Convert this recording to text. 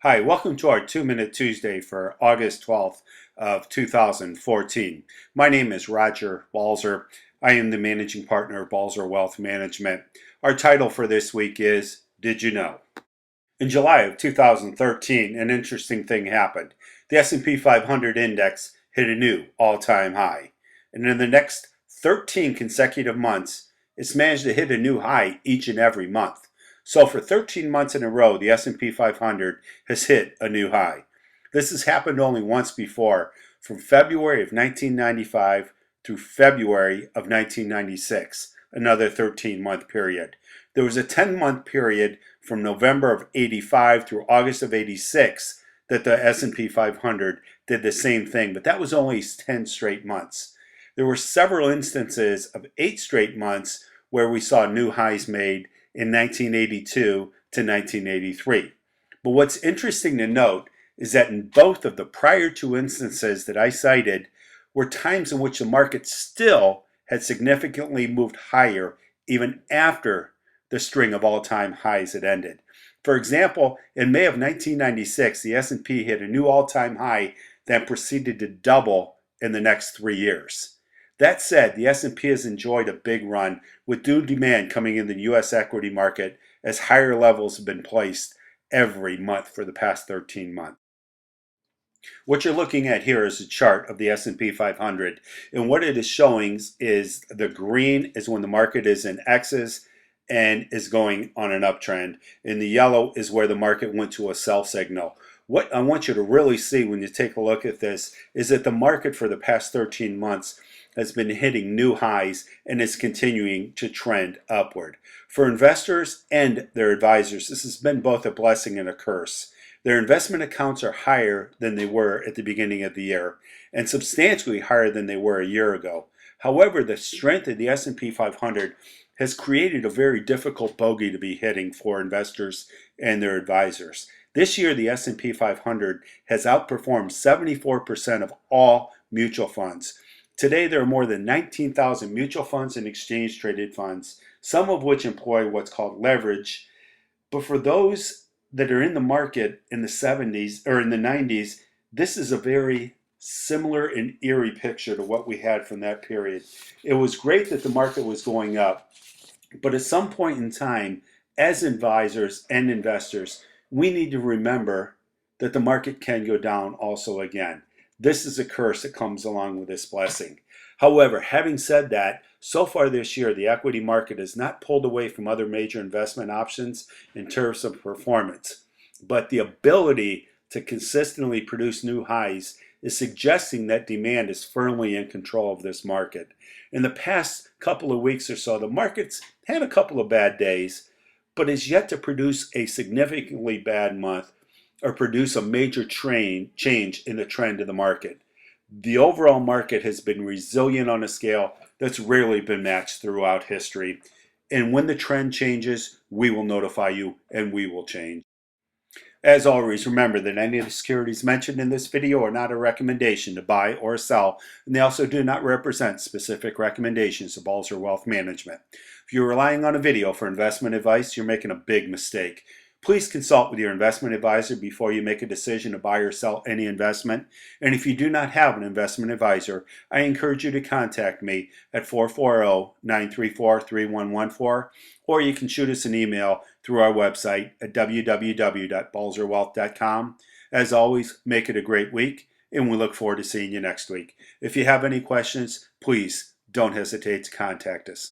Hi, welcome to our 2-Minute Tuesday for August 12th of 2014. My name is Roger Balser. I am the managing partner of Balser Wealth Management. Our title for this week is Did You Know? In July of 2013, an interesting thing happened. The S&P 500 index hit a new all-time high. And in the next 13 consecutive months, it's managed to hit a new high each and every month. So for 13 months in a row, the S&P 500 has hit a new high. This has happened only once before, from February of 1995 through February of 1996, another 13-month period. There was a 10-month period from November of 85 through August of 86 that the S&P 500 did the same thing, but that was only 10 straight months. There were several instances of 8 straight months where we saw new highs made in 1982 to 1983. But what's interesting to note is that in both of the prior two instances that I cited were times in which the market still had significantly moved higher even after the string of all-time highs had ended. For example, in May of 1996, the S&P hit a new all-time high that proceeded to double in the next 3 years. That said, the S&P has enjoyed a big run with new demand coming in the U.S. equity market as higher levels have been placed every month for the past 13 months. What you're looking at here is a chart of the S&P 500, and what it is showing is the green is when the market is in X's and is going on an uptrend, and the yellow is where the market went to a sell signal. What I want you to really see when you take a look at this is that the market for the past 13 months has been hitting new highs and is continuing to trend upward. For investors and their advisors, this has been both a blessing and a curse. Their investment accounts are higher than they were at the beginning of the year and substantially higher than they were a year ago. However, the strength of the S&P 500 has created a very difficult bogey to be hitting for investors and their advisors. This year, the S&P 500 has outperformed 74% of all mutual funds. Today, there are more than 19,000 mutual funds and exchange-traded funds, some of which employ what's called leverage. But for those that are in the market in the 70s or in the 90s, this is a very similar and eerie picture to what we had from that period. It was great that the market was going up, but at some point in time, as advisors and investors, we need to remember that the market can go down also again. This is a curse that comes along with this blessing. However, having said that, so far this year, the equity market has not pulled away from other major investment options in terms of performance. But the ability to consistently produce new highs is suggesting that demand is firmly in control of this market. In the past couple of weeks or so, the market's had a couple of bad days, but is yet to produce a significantly bad month or produce a major change in the trend of the market. The overall market has been resilient on a scale that's rarely been matched throughout history. And when the trend changes, we will notify you and we will change. As always, remember that any of the securities mentioned in this video are not a recommendation to buy or sell, and they also do not represent specific recommendations of Balser Wealth Management. If you're relying on a video for investment advice, you're making a big mistake. Please consult with your investment advisor before you make a decision to buy or sell any investment. And if you do not have an investment advisor, I encourage you to contact me at 440-934-3114, or you can shoot us an email through our website at www.balserwealth.com. As always, make it a great week, and we look forward to seeing you next week. If you have any questions, please don't hesitate to contact us.